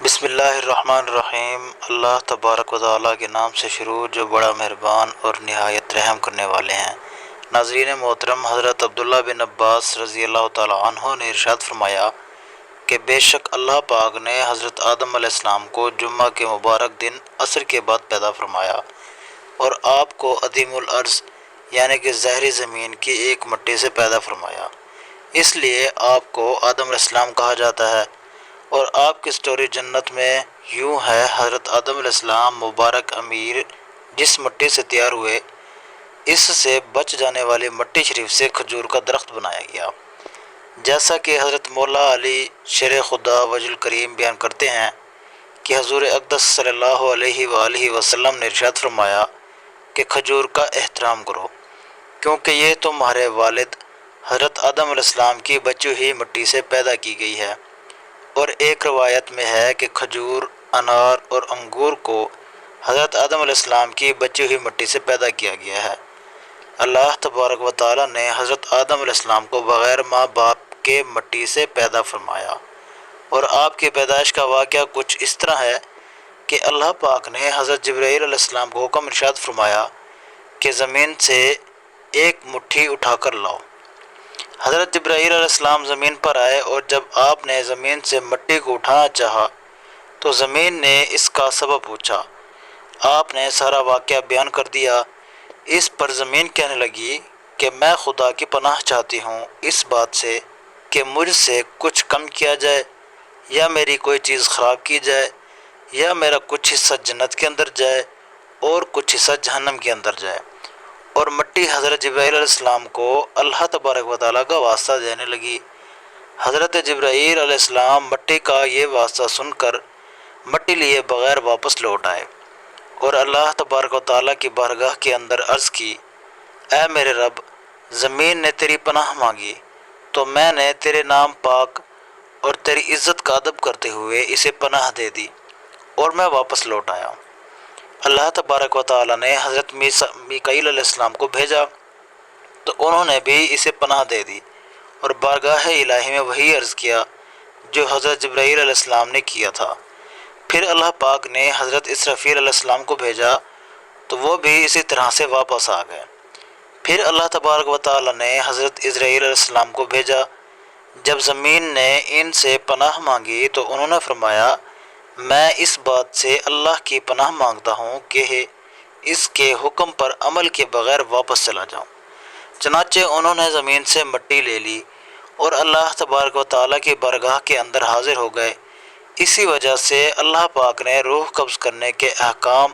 بسم اللہ الرحمن الرحیم۔ اللہ تبارک و تعالیٰ کے نام سے شروع جو بڑا مہربان اور نہایت رحم کرنے والے ہیں۔ ناظرین محترم، حضرت عبداللہ بن عباس رضی اللہ تعالیٰ عنہ نے ارشاد فرمایا کہ بے شک اللہ پاک نے حضرت آدم علیہ السلام کو جمعہ کے مبارک دن عصر کے بعد پیدا فرمایا اور آپ کو عدیم الارض یعنی کہ زہری زمین کی ایک مٹی سے پیدا فرمایا، اس لیے آپ کو آدم علیہ السلام کہا جاتا ہے۔ اور آپ کی سٹوری جنت میں یوں ہے، حضرت آدم علیہ السلام مبارک امیر جس مٹی سے تیار ہوئے، اس سے بچ جانے والی مٹی شریف سے کھجور کا درخت بنایا گیا، جیسا کہ حضرت مولا علی شیر خدا وجل الکریم بیان کرتے ہیں کہ حضور اقدس صلی اللہ علیہ وآلہ وسلم نے ارشاد فرمایا کہ کھجور کا احترام کرو، کیونکہ یہ تمہارے والد حضرت آدم علیہ السلام کی بچی ہوئی مٹی سے پیدا کی گئی ہے۔ اور ایک روایت میں ہے کہ کھجور، انار اور انگور کو حضرت آدم علیہ السلام کی بچی ہوئی مٹی سے پیدا کیا گیا ہے۔ اللہ تبارک و تعالیٰ نے حضرت آدم علیہ السلام کو بغیر ماں باپ کے مٹی سے پیدا فرمایا، اور آپ کی پیدائش کا واقعہ کچھ اس طرح ہے کہ اللہ پاک نے حضرت جبرائیل علیہ السلام کو حکم ارشاد فرمایا کہ زمین سے ایک مٹھی اٹھا کر لاؤ۔ حضرت جبرائیل علیہ السلام زمین پر آئے، اور جب آپ نے زمین سے مٹی کو اٹھانا چاہا تو زمین نے اس کا سبب پوچھا۔ آپ نے سارا واقعہ بیان کر دیا۔ اس پر زمین کہنے لگی کہ میں خدا کی پناہ چاہتی ہوں اس بات سے کہ مجھ سے کچھ کم کیا جائے، یا میری کوئی چیز خراب کی جائے، یا میرا کچھ حصہ جنت کے اندر جائے اور کچھ حصہ جہنم کے اندر جائے۔ اور مٹی حضرت جبرائیل علیہ السلام کو اللہ تبارک و تعالیٰ کا واسطہ دینے لگی۔ حضرت جبرائیل علیہ السلام مٹی کا یہ واسطہ سن کر مٹی لیے بغیر واپس لوٹ آئے، اور اللہ تبارک و تعالیٰ کی بارگاہ کے اندر عرض کی، اے میرے رب، زمین نے تیری پناہ مانگی تو میں نے تیرے نام پاک اور تیری عزت کا ادب کرتے ہوئے اسے پناہ دے دی، اور میں واپس لوٹ آیا۔ اللہ تبارک و تعالیٰ نے حضرت میکائیل علیہ السلام کو بھیجا تو انہوں نے بھی اسے پناہ دے دی، اور بارگاہ الہی میں وہی عرض کیا جو حضرت جبرائیل علیہ السلام نے کیا تھا۔ پھر اللہ پاک نے حضرت اسرافیل علیہ السلام کو بھیجا تو وہ بھی اسی طرح سے واپس آ گئے۔ پھر اللہ تبارک و تعالیٰ نے حضرت اسرائیل علیہ السلام کو بھیجا۔ جب زمین نے ان سے پناہ مانگی تو انہوں نے فرمایا، میں اس بات سے اللہ کی پناہ مانگتا ہوں کہ اس کے حکم پر عمل کے بغیر واپس چلا جاؤں۔ چنانچہ انہوں نے زمین سے مٹی لے لی اور اللہ تبارک و تعالیٰ کی بارگاہ کے اندر حاضر ہو گئے۔ اسی وجہ سے اللہ پاک نے روح قبض کرنے کے احکام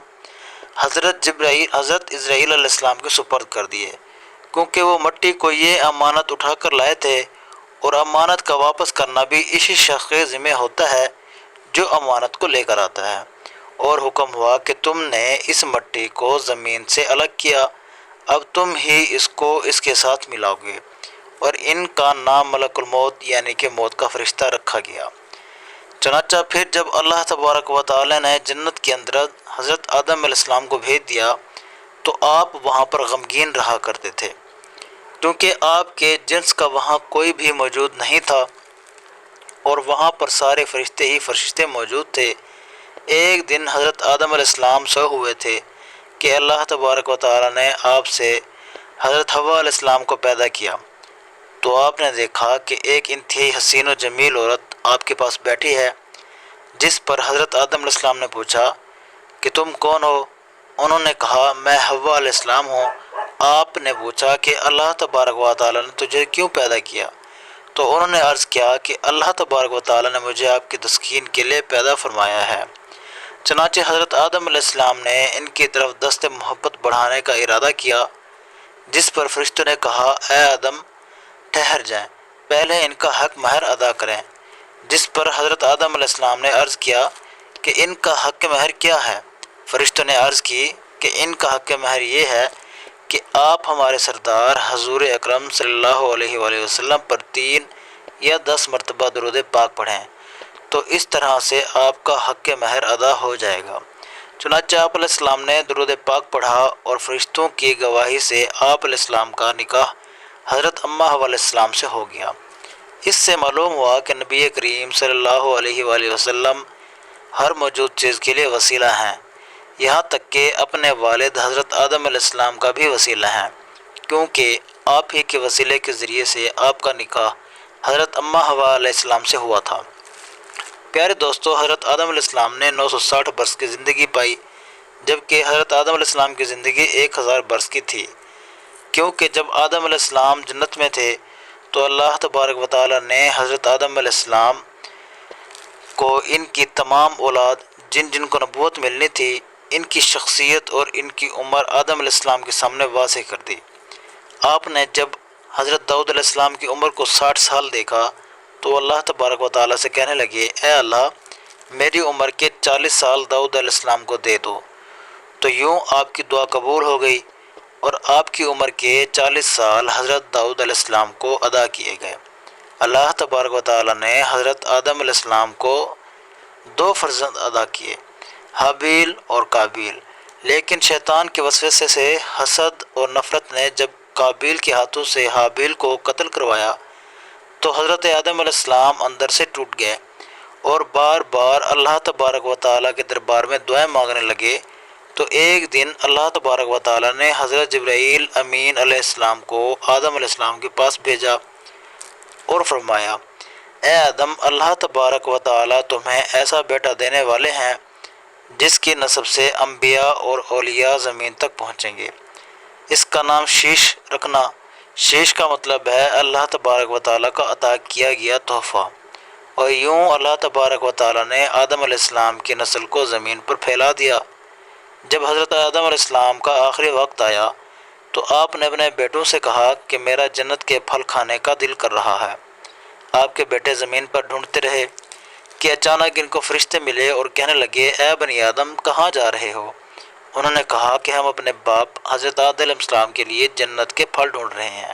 حضرت اسرائیل علیہ السلام کے سپرد کر دیے، کیونکہ وہ مٹی کو یہ امانت اٹھا کر لائے تھے، اور امانت کا واپس کرنا بھی اسی شخص کے ذمہ ہوتا ہے جو امانت کو لے کر آتا ہے۔ اور حکم ہوا کہ تم نے اس مٹی کو زمین سے الگ کیا، اب تم ہی اس کو اس کے ساتھ ملاؤ گے، اور ان کا نام ملک الموت یعنی کہ موت کا فرشتہ رکھا گیا۔ چنانچہ پھر جب اللہ تبارک و تعالی نے جنت کے اندر حضرت آدم علیہ السلام کو بھیج دیا تو آپ وہاں پر غمگین رہا کرتے تھے، کیونکہ آپ کے جنس کا وہاں کوئی بھی موجود نہیں تھا، اور وہاں پر سارے فرشتے ہی فرشتے موجود تھے۔ ایک دن حضرت آدم علیہ السلام سو ہوئے تھے کہ اللہ تبارک و تعالی نے آپ سے حضرت حوا علیہ السلام کو پیدا کیا، تو آپ نے دیکھا کہ ایک انتہائی حسین و جمیل عورت آپ کے پاس بیٹھی ہے، جس پر حضرت آدم علیہ السلام نے پوچھا کہ تم کون ہو؟ انہوں نے کہا میں حوا علیہ السلام ہوں۔ آپ نے پوچھا کہ اللہ تبارک و تعالی نے تجھے کیوں پیدا کیا؟ تو انہوں نے عرض کیا کہ اللہ تبارک و تعالی نے مجھے آپ کی تسکین کے لیے پیدا فرمایا ہے۔ چنانچہ حضرت آدم علیہ السلام نے ان کی طرف دست محبت بڑھانے کا ارادہ کیا، جس پر فرشتوں نے کہا اے آدم ٹھہر جائیں، پہلے ان کا حق مہر ادا کریں، جس پر حضرت آدم علیہ السلام نے عرض کیا کہ ان کا حق مہر کیا ہے؟ فرشتوں نے عرض کی کہ ان کا حق مہر یہ ہے کہ آپ ہمارے سردار حضور اکرم صلی اللہ علیہ وآلہ وسلم پر 3 یا 10 مرتبہ درود پاک پڑھیں، تو اس طرح سے آپ کا حق مہر ادا ہو جائے گا۔ چنانچہ آپ علیہ السلام نے درود پاک پڑھا، اور فرشتوں کی گواہی سے آپ علیہ السلام کا نکاح حضرت اماں حوا علیہ السلام سے ہو گیا۔ اس سے معلوم ہوا کہ نبی کریم صلی اللہ علیہ وآلہ وسلم ہر موجود چیز کے لیے وسیلہ ہیں، یہاں تک کہ اپنے والد حضرت آدم علیہ السلام کا بھی وسیلہ ہیں، کیونکہ آپ ہی کے وسیلے کے ذریعے سے آپ کا نکاح حضرت اماں حوا علیہ السلام سے ہوا تھا۔ پیارے دوستو، حضرت آدم علیہ السلام نے 960 برس کی زندگی پائی، جبکہ حضرت آدم علیہ السلام کی زندگی 1000 برس کی تھی، کیونکہ جب آدم علیہ السلام جنت میں تھے تو اللہ تبارک و تعالی نے حضرت آدم علیہ السلام کو ان کی تمام اولاد جن جن کو نبوت ملنی تھی، ان کی شخصیت اور ان کی عمر آدم علیہ السلام کے سامنے واضح کر دی۔ آپ نے جب حضرت داؤد علیہ السلام کی عمر کو 60 سال دیکھا تو اللہ تبارک و تعالیٰ سے کہنے لگے، اے اللہ، میری عمر کے 40 سال داؤد علیہ السلام کو دے دو۔ تو یوں آپ کی دعا قبول ہو گئی اور آپ کی عمر کے 40 سال حضرت داؤد علیہ السلام کو ادا کیے گئے۔ اللہ تبارک و تعالیٰ نے حضرت آدم علیہ السلام کو 2 فرزند ادا کیے، حابیل اور قابیل، لیکن شیطان کے وسوسے سے حسد اور نفرت نے جب قابیل کے ہاتھوں سے حابیل کو قتل کروایا تو حضرت آدم علیہ السلام اندر سے ٹوٹ گئے اور بار بار اللہ تبارک و تعالیٰ کے دربار میں دعائیں مانگنے لگے۔ تو ایک دن اللہ تبارک و تعالیٰ نے حضرت جبرائیل امین علیہ السلام کو آدم علیہ السلام کے پاس بھیجا اور فرمایا، اے آدم، اللہ تبارک و تعالیٰ تمہیں ایسا بیٹا دینے والے ہیں جس کی نسب سے انبیاء اور اولیاء زمین تک پہنچیں گے۔ اس کا نام شیش رکھنا۔ شیش کا مطلب ہے اللہ تبارک و تعالیٰ کا عطا کیا گیا تحفہ۔ اور یوں اللہ تبارک و تعالیٰ نے آدم علیہ السلام کی نسل کو زمین پر پھیلا دیا۔ جب حضرت آدم علیہ السلام کا آخری وقت آیا تو آپ نے اپنے بیٹوں سے کہا کہ میرا جنت کے پھل کھانے کا دل کر رہا ہے۔ آپ کے بیٹے زمین پر ڈھونڈتے رہے کہ اچانک ان کو فرشتے ملے اور کہنے لگے، اے بنی آدم، کہاں جا رہے ہو؟ انہوں نے کہا کہ ہم اپنے باپ حضرت آدم علیہ السلام کے لیے جنت کے پھل ڈھونڈ رہے ہیں۔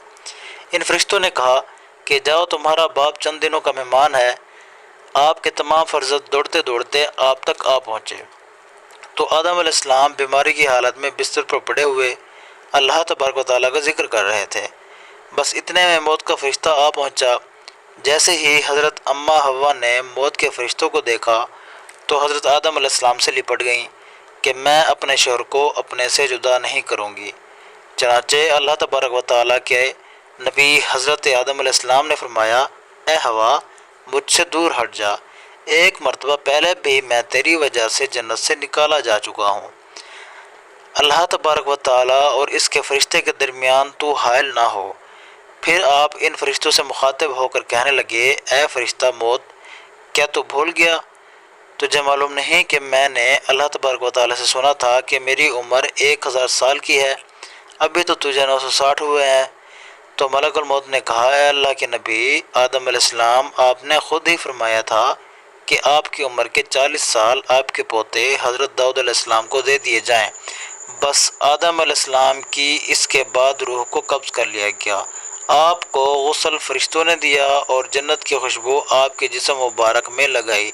ان فرشتوں نے کہا کہ جاؤ، تمہارا باپ چند دنوں کا مہمان ہے۔ آپ کے تمام فرزند دوڑتے دوڑتے آپ تک آ پہنچے تو آدم علیہ السلام بیماری کی حالت میں بستر پر پڑے ہوئے اللہ تبارک و تعالیٰ کا ذکر کر رہے تھے۔ بس اتنے میں موت کا فرشتہ آ پہنچا۔ جیسے ہی حضرت اماں حوا نے موت کے فرشتوں کو دیکھا تو حضرت آدم علیہ السلام سے لپٹ گئیں کہ میں اپنے شوہر کو اپنے سے جدا نہیں کروں گی۔ چنانچہ اللہ تبارک و تعالیٰ کے نبی حضرت آدم علیہ السلام نے فرمایا، اے حوا، مجھ سے دور ہٹ جا، ایک مرتبہ پہلے بھی میں تیری وجہ سے جنت سے نکالا جا چکا ہوں۔ اللہ تبارک و تعالیٰ اور اس کے فرشتے کے درمیان تو حائل نہ ہو۔ پھر آپ ان فرشتوں سے مخاطب ہو کر کہنے لگے، اے فرشتہ موت، کیا تو بھول گیا؟ تجھے معلوم نہیں کہ میں نے اللہ تبارک و تعالیٰ سے سنا تھا کہ میری عمر 1000 سال کی ہے، ابھی تو تجھے 960 ہوئے ہیں۔ تو ملک الموت نے کہا، اے اللہ کے نبی آدم علیہ السلام، آپ نے خود ہی فرمایا تھا کہ آپ کی عمر کے 40 سال آپ کے پوتے حضرت داؤد علیہ السلام کو دے دیے جائیں۔ بس آدم علیہ السلام کی اس کے بعد روح کو قبض کر لیا گیا۔ آپ کو غسل فرشتوں نے دیا اور جنت کی خوشبو آپ کے جسم مبارک میں لگائی۔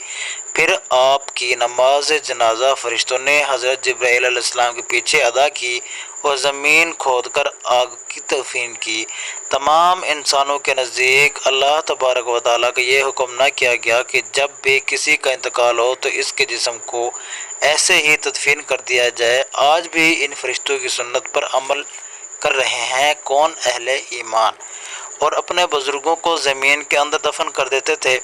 پھر آپ کی نماز جنازہ فرشتوں نے حضرت جبرائیل علیہ السلام کے پیچھے ادا کی اور زمین کھود کر آگ کی تدفین کی۔ تمام انسانوں کے نزدیک اللہ تبارک و تعالیٰ کا یہ حکم نہ کیا گیا کہ جب بھی کسی کا انتقال ہو تو اس کے جسم کو ایسے ہی تدفین کر دیا جائے۔ آج بھی ان فرشتوں کی سنت پر عمل کر رہے ہیں کون؟ اہل ایمان، اور اپنے بزرگوں کو زمین کے اندر دفن کر دیتے تھے۔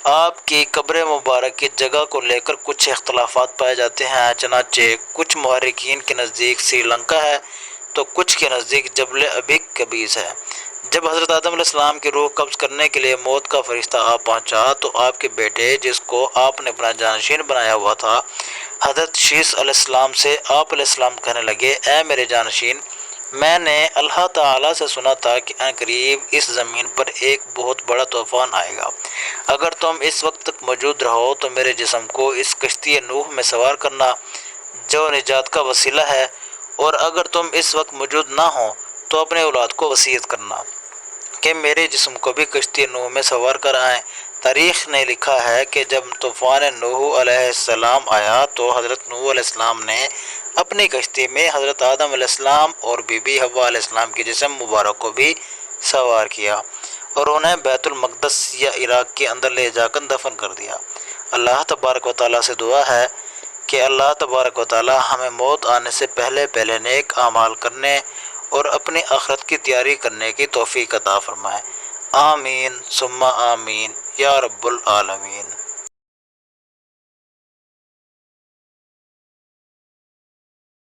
آپ کی قبر مبارک کی جگہ کو لے کر کچھ اختلافات پائے جاتے ہیں، چنانچہ کچھ محرکین کے نزدیک سری لنکا ہے تو کچھ کے نزدیک جبل ابی قبیس ہے۔ جب حضرت آدم علیہ السلام کی روح قبض کرنے کے لیے موت کا فرشتہ آ پہنچا تو آپ کے بیٹے، جس کو آپ نے اپنا جانشین بنایا ہوا تھا، حضرت شیس علیہ السلام سے آپ علیہ السلام کہنے لگے، اے میرے جانشین، میں نے اللہ تعالیٰ سے سنا تھا کہ عنقریب اس زمین پر ایک بہت بڑا طوفان آئے گا۔ اگر تم اس وقت تک موجود رہو تو میرے جسم کو اس کشتی نوح میں سوار کرنا جو نجات کا وسیلہ ہے، اور اگر تم اس وقت موجود نہ ہو تو اپنے اولاد کو وصیت کرنا کہ میرے جسم کو بھی کشتی نوح میں سوار کر آئیں۔ تاریخ نے لکھا ہے کہ جب طوفان نوح علیہ السلام آیا تو حضرت نوح علیہ السلام نے اپنی کشتی میں حضرت آدم علیہ السلام اور بی بی حوا علیہ السلام کے جسم مبارک کو بھی سوار کیا، اور انہیں بیت المقدس یا عراق کے اندر لے جا کر دفن کر دیا۔ اللہ تبارک و تعالیٰ سے دعا ہے کہ اللہ تبارک و تعالیٰ ہمیں موت آنے سے پہلے پہلے نیک اعمال کرنے اور اپنی آخرت کی تیاری کرنے کی توفیق عطا فرمائے۔ آمین ثم آمین یا رب العالمین۔